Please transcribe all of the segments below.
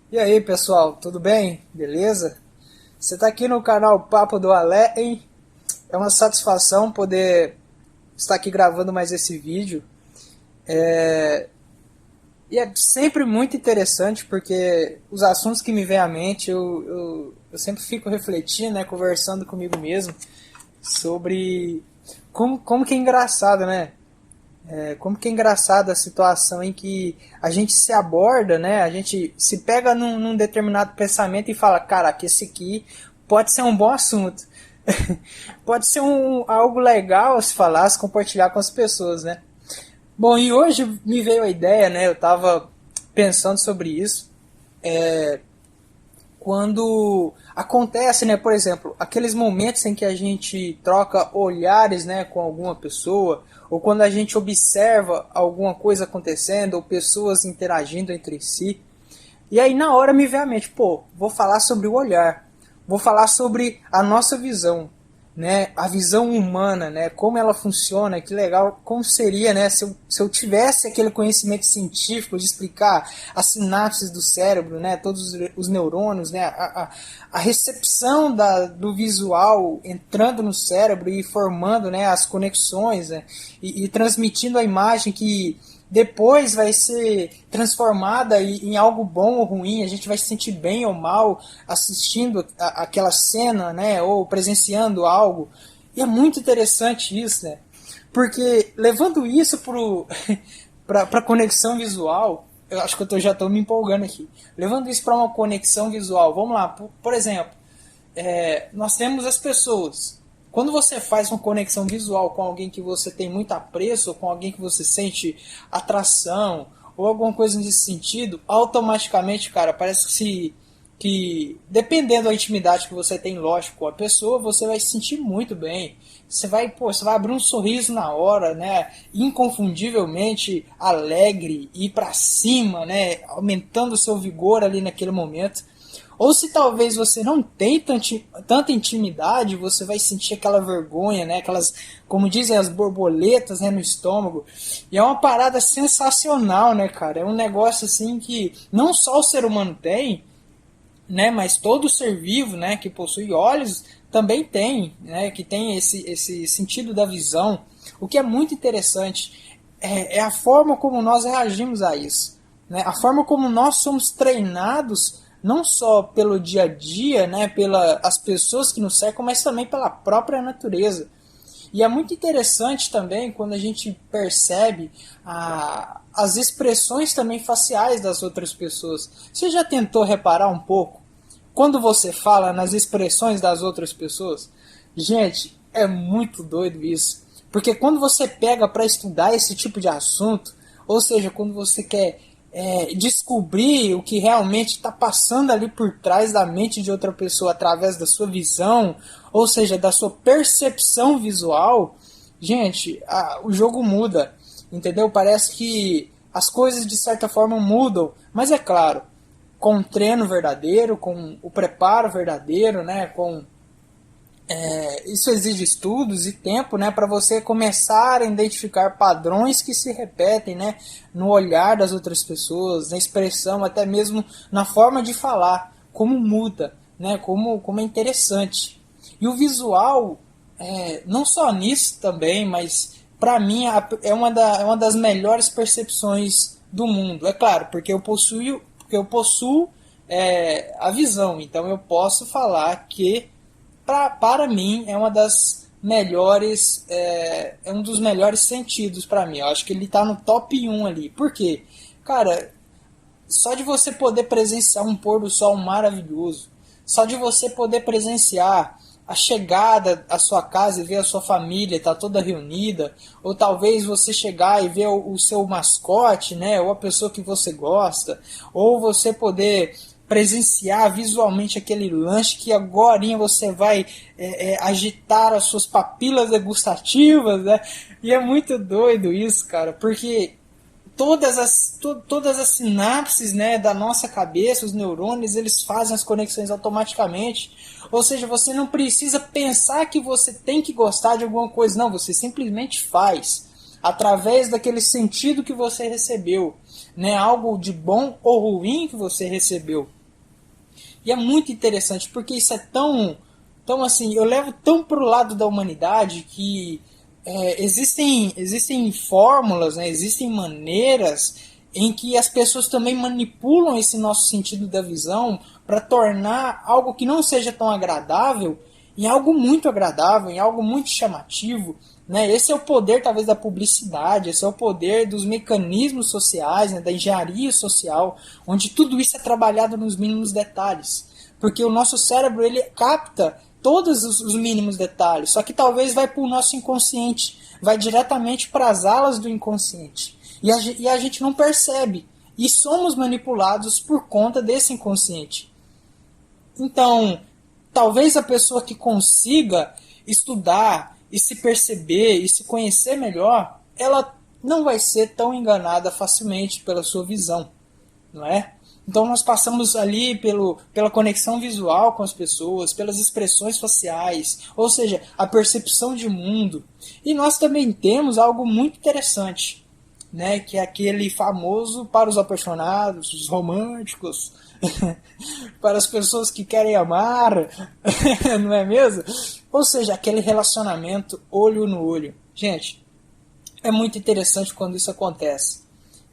E aí, pessoal, tudo bem? Beleza? Você está aqui no canal Papo do Alé, hein? É uma satisfação poder estar aqui gravando mais esse vídeo. E é sempre muito interessante porque os assuntos que me vêm à mente eu sempre fico refletindo, né, conversando comigo mesmo sobre como que é engraçado, né? Como que é engraçada a situação em que a gente se aborda, né? A gente se pega num determinado pensamento e fala, cara, que esse aqui pode ser um bom assunto. Pode ser algo legal a se falar, a se compartilhar com as pessoas, né? Bom, e hoje me veio a ideia, né? Eu estava pensando sobre isso. Quando acontece, né, por exemplo, aqueles momentos em que a gente troca olhares, né, com alguma pessoa, ou quando a gente observa alguma coisa acontecendo, ou pessoas interagindo entre si, e aí na hora me vem à mente, pô, vou falar sobre o olhar, vou falar sobre a nossa visão, né, a visão humana, né, como ela funciona, que legal, como seria, né, se eu tivesse aquele conhecimento científico de explicar as sinapses do cérebro, né, todos os neurônios, né, a recepção do visual entrando no cérebro e formando, né, as conexões, né, e transmitindo a imagem que depois vai ser transformada em algo bom ou ruim, a gente vai se sentir bem ou mal assistindo aquela cena, né, ou presenciando algo. E é muito interessante isso, né? Porque levando isso para a conexão visual, eu acho que já estou me empolgando aqui. Levando isso para uma conexão visual, vamos lá, por exemplo, nós temos as pessoas. Quando você faz uma conexão visual com alguém que você tem muito apreço, ou com alguém que você sente atração, ou alguma coisa nesse sentido, automaticamente, cara, parece que dependendo da intimidade que você tem, lógico, com a pessoa, você vai se sentir muito bem. Você vai abrir um sorriso na hora, né? Inconfundivelmente alegre, ir para cima, né? Aumentando o seu vigor ali naquele momento. Ou se talvez você não tem tanta intimidade, você vai sentir aquela vergonha, né? Aquelas, como dizem, as borboletas, né, no estômago. E é uma parada sensacional, né, cara? É um negócio assim que não só o ser humano tem, né, mas todo ser vivo, né, que possui olhos também tem, né, que tem esse sentido da visão. O que é muito interessante é a forma como nós reagimos a isso, né, a forma como nós somos treinados não só pelo dia a dia, né, pelas pessoas que nos cercam, mas também pela própria natureza. E é muito interessante também quando a gente percebe as expressões também faciais das outras pessoas. Você já tentou reparar um pouco quando você fala nas expressões das outras pessoas? Gente, é muito doido isso. Porque quando você pega para estudar esse tipo de assunto, ou seja, quando você quer descobrir o que realmente está passando ali por trás da mente de outra pessoa através da sua visão, ou seja, da sua percepção visual, gente, o jogo muda, entendeu? Parece que as coisas de certa forma mudam, mas é claro, com o treino verdadeiro, com o preparo verdadeiro, né, com isso exige estudos e tempo, né, para você começar a identificar padrões que se repetem, né, no olhar das outras pessoas, na expressão, até mesmo na forma de falar, como muda, né, como é interessante. E o visual, não só nisso também, mas para mim é uma das melhores percepções do mundo. É claro, porque eu possuo a visão, então eu posso falar que para mim é uma das melhores é um dos melhores sentidos para mim. Eu acho que ele tá no top 1 ali. Por quê? Cara, só de você poder presenciar um pôr do sol maravilhoso, só de você poder presenciar a chegada à sua casa e ver a sua família tá toda reunida, ou talvez você chegar e ver o seu mascote, né, ou a pessoa que você gosta, ou você poder presenciar visualmente aquele lanche que agora você vai agitar as suas papilas degustativas, né? E é muito doido isso, cara, porque todas as sinapses, né, da nossa cabeça, os neurônios, eles fazem as conexões automaticamente. Ou seja, você não precisa pensar que você tem que gostar de alguma coisa, não, você simplesmente faz através daquele sentido que você recebeu, né, algo de bom ou ruim que você recebeu. E é muito interessante, porque isso é tão assim, eu levo tão para o lado da humanidade que existem fórmulas, né, existem maneiras em que as pessoas também manipulam esse nosso sentido da visão para tornar algo que não seja tão agradável em algo muito agradável, em algo muito chamativo. Né? Esse é o poder, talvez, da publicidade, esse é o poder dos mecanismos sociais, né, da engenharia social, onde tudo isso é trabalhado nos mínimos detalhes. Porque o nosso cérebro ele capta todos os mínimos detalhes, só que talvez vai para o nosso inconsciente, vai diretamente para as alas do inconsciente. E a gente não percebe. E somos manipulados por conta desse inconsciente. Então, talvez a pessoa que consiga estudar e se perceber e se conhecer melhor, ela não vai ser tão enganada facilmente pela sua visão, não é? Então nós passamos ali pela conexão visual com as pessoas, pelas expressões faciais, ou seja, a percepção de mundo. E nós também temos algo muito interessante, né, que é aquele famoso para os apaixonados, os românticos, para as pessoas que querem amar, não é mesmo? Ou seja, aquele relacionamento olho no olho. Gente, é muito interessante quando isso acontece,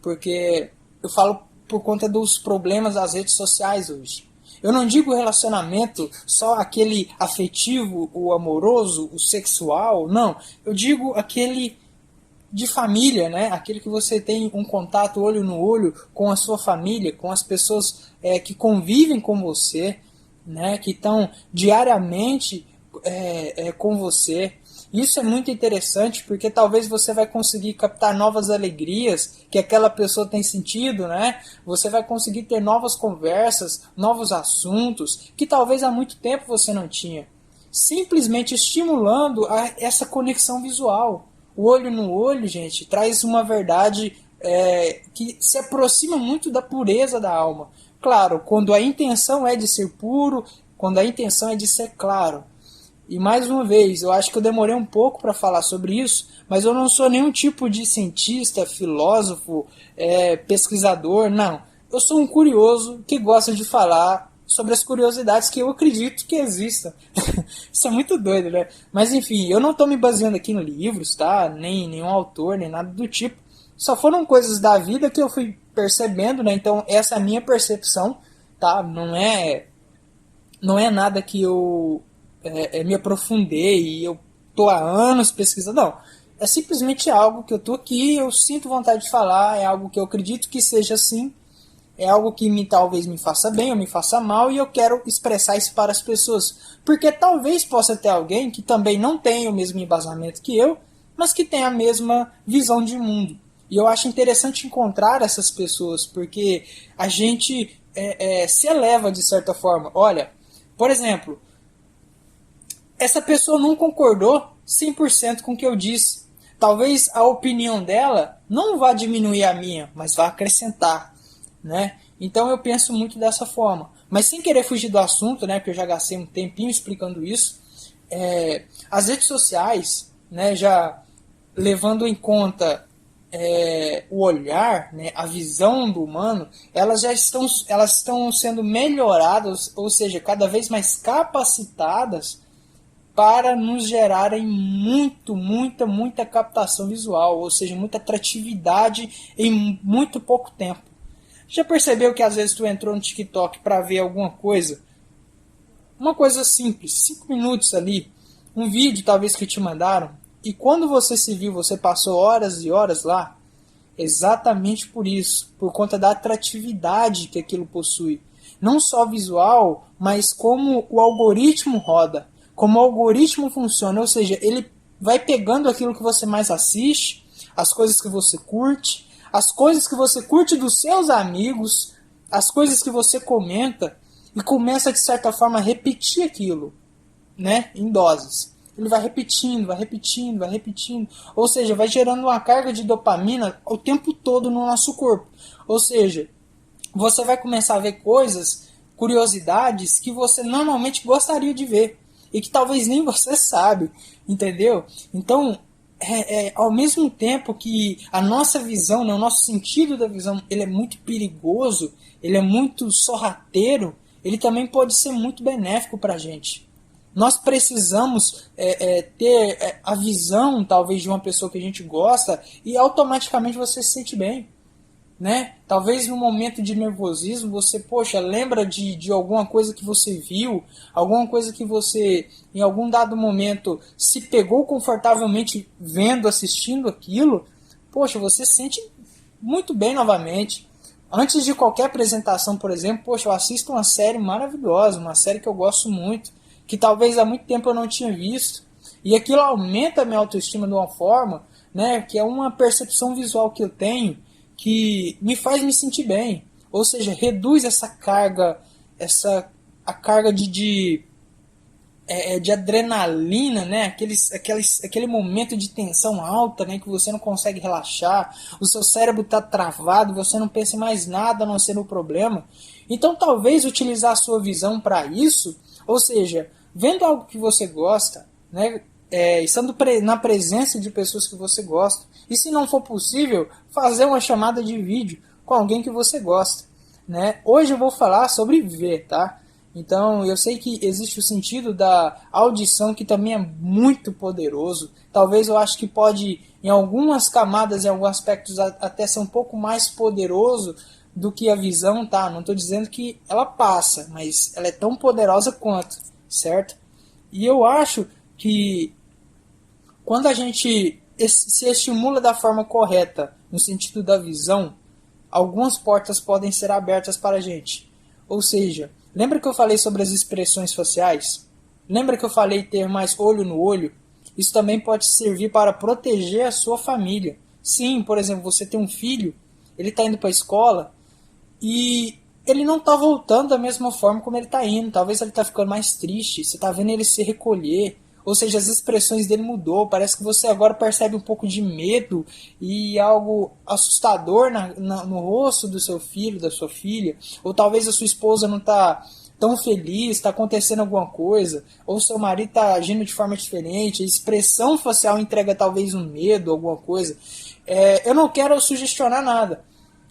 porque eu falo por conta dos problemas das redes sociais hoje. Eu não digo relacionamento só aquele afetivo, o amoroso, o sexual, não. Eu digo aquele de família, né? Aquele que você tem um contato olho no olho com a sua família, com as pessoas que convivem com você, né? Que estão diariamente com você. Isso é muito interessante porque talvez você vai conseguir captar novas alegrias que aquela pessoa tem sentido, né? Você vai conseguir ter novas conversas, novos assuntos que talvez há muito tempo você não tinha. Simplesmente estimulando essa conexão visual. O olho no olho, gente, traz uma verdade que se aproxima muito da pureza da alma. Claro, quando a intenção é de ser puro, quando a intenção é de ser claro. E mais uma vez, eu acho que eu demorei um pouco para falar sobre isso, mas eu não sou nenhum tipo de cientista, filósofo, pesquisador, não. Eu sou um curioso que gosta de falar sobre as curiosidades que eu acredito que existam. Isso é muito doido, né? Mas enfim, eu não estou me baseando aqui em livros, tá? Nem nenhum autor, nem nada do tipo. Só foram coisas da vida que eu fui percebendo, né? Então essa é a minha percepção, tá? Não é nada que eu me aprofundei e eu tô há anos pesquisando, não. É simplesmente algo que eu tô aqui, eu sinto vontade de falar, é algo que eu acredito que seja assim, é algo que talvez me faça bem ou me faça mal e eu quero expressar isso para as pessoas. Porque talvez possa ter alguém que também não tenha o mesmo embasamento que eu, mas que tenha a mesma visão de mundo. E eu acho interessante encontrar essas pessoas, porque a gente se eleva de certa forma. Olha, por exemplo, essa pessoa não concordou 100% com o que eu disse. Talvez a opinião dela não vá diminuir a minha, mas vai acrescentar, né? Então eu penso muito dessa forma. Mas sem querer fugir do assunto, né? Porque eu já gastei um tempinho explicando isso. As redes sociais, né? Já levando em conta o olhar, né, a visão do humano, elas estão sendo melhoradas, ou seja, cada vez mais capacitadas para nos gerarem muita captação visual, ou seja, muita atratividade em muito pouco tempo. Já percebeu que às vezes tu entrou no TikTok para ver alguma coisa? Uma coisa simples, 5 minutos ali, um vídeo talvez que te mandaram, e quando você se viu, você passou horas e horas lá, exatamente por isso, por conta da atratividade que aquilo possui. Não só visual, mas como o algoritmo roda, como o algoritmo funciona, ou seja, ele vai pegando aquilo que você mais assiste, as coisas que você curte, as coisas que você curte dos seus amigos, as coisas que você comenta, e começa de certa forma a repetir aquilo, né, em doses. Ele vai repetindo, ou seja, vai gerando uma carga de dopamina o tempo todo no nosso corpo. Ou seja, você vai começar a ver coisas, curiosidades que você normalmente gostaria de ver e que talvez nem você sabe, entendeu? Então, ao mesmo tempo que a nossa visão, né, o nosso sentido da visão, ele é muito perigoso, ele é muito sorrateiro, ele também pode ser muito benéfico para a gente. Nós precisamos ter a visão, talvez, de uma pessoa que a gente gosta e automaticamente você se sente bem. Né? Talvez no momento de nervosismo você, poxa, lembra de alguma coisa que você viu, alguma coisa que você, em algum dado momento, se pegou confortavelmente vendo, assistindo aquilo, poxa, você se sente muito bem novamente. Antes de qualquer apresentação, por exemplo, poxa, eu assisto uma série maravilhosa, uma série que eu gosto muito, que talvez há muito tempo eu não tinha visto, e aquilo aumenta a minha autoestima de uma forma, né, que é uma percepção visual que eu tenho, que me faz me sentir bem, ou seja, reduz essa carga, a carga de adrenalina, né? Aquele momento de tensão alta, né? Que você não consegue relaxar, o seu cérebro está travado, você não pensa em mais nada a não ser no problema. Então talvez utilizar a sua visão para isso, ou seja, vendo algo que você gosta, né? Estando na presença de pessoas que você gosta. E se não for possível, fazer uma chamada de vídeo com alguém que você gosta. Né? Hoje eu vou falar sobre ver, tá? Então eu sei que existe o sentido da audição que também é muito poderoso. Talvez eu acho que pode, em algumas camadas, em alguns aspectos, até ser um pouco mais poderoso do que a visão, tá? Não estou dizendo que ela passa, mas ela é tão poderosa quanto, certo? E eu acho que quando a gente se estimula da forma correta, no sentido da visão, algumas portas podem ser abertas para a gente. Ou seja, lembra que eu falei sobre as expressões faciais? Lembra que eu falei ter mais olho no olho? Isso também pode servir para proteger a sua família. Sim, por exemplo, você tem um filho, ele está indo para a escola e ele não está voltando da mesma forma como ele está indo. Talvez ele está ficando mais triste, você está vendo ele se recolher. Ou seja, as expressões dele mudou. Parece que você agora percebe um pouco de medo e algo assustador no rosto do seu filho, da sua filha. Ou talvez a sua esposa não está tão feliz, está acontecendo alguma coisa. Ou seu marido está agindo de forma diferente. A expressão facial entrega talvez um medo, alguma coisa. Eu não quero sugestionar nada,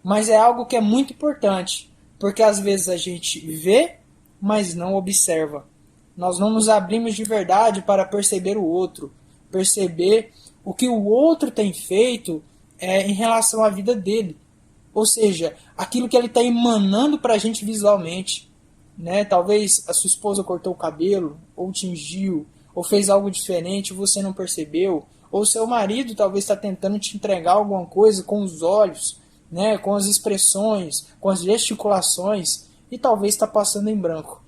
mas é algo que é muito importante. Porque às vezes a gente vê, mas não observa. Nós não nos abrimos de verdade para perceber o outro, perceber o que o outro tem feito em relação à vida dele. Ou seja, aquilo que ele está emanando para a gente visualmente. Né? Talvez a sua esposa cortou o cabelo, ou tingiu, ou fez algo diferente e você não percebeu. Ou seu marido talvez está tentando te entregar alguma coisa com os olhos, né? Com as expressões, com as gesticulações, e talvez está passando em branco.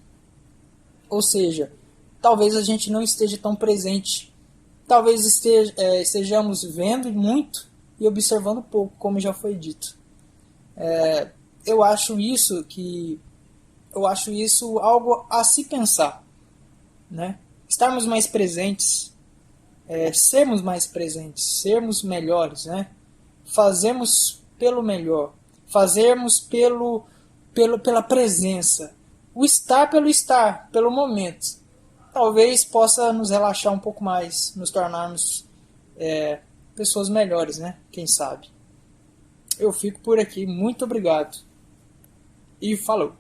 Ou seja, talvez a gente não esteja tão presente. Talvez estejamos vendo muito e observando pouco, como já foi dito. Eu acho isso algo a se pensar, né? Estarmos mais presentes, sermos mais presentes, sermos melhores, né? Fazermos pelo melhor, fazermos pela presença. O estar pelo estar, pelo momento. Talvez possa nos relaxar um pouco mais, nos tornarmos pessoas melhores, né? Quem sabe. Eu fico por aqui, muito obrigado. E falou!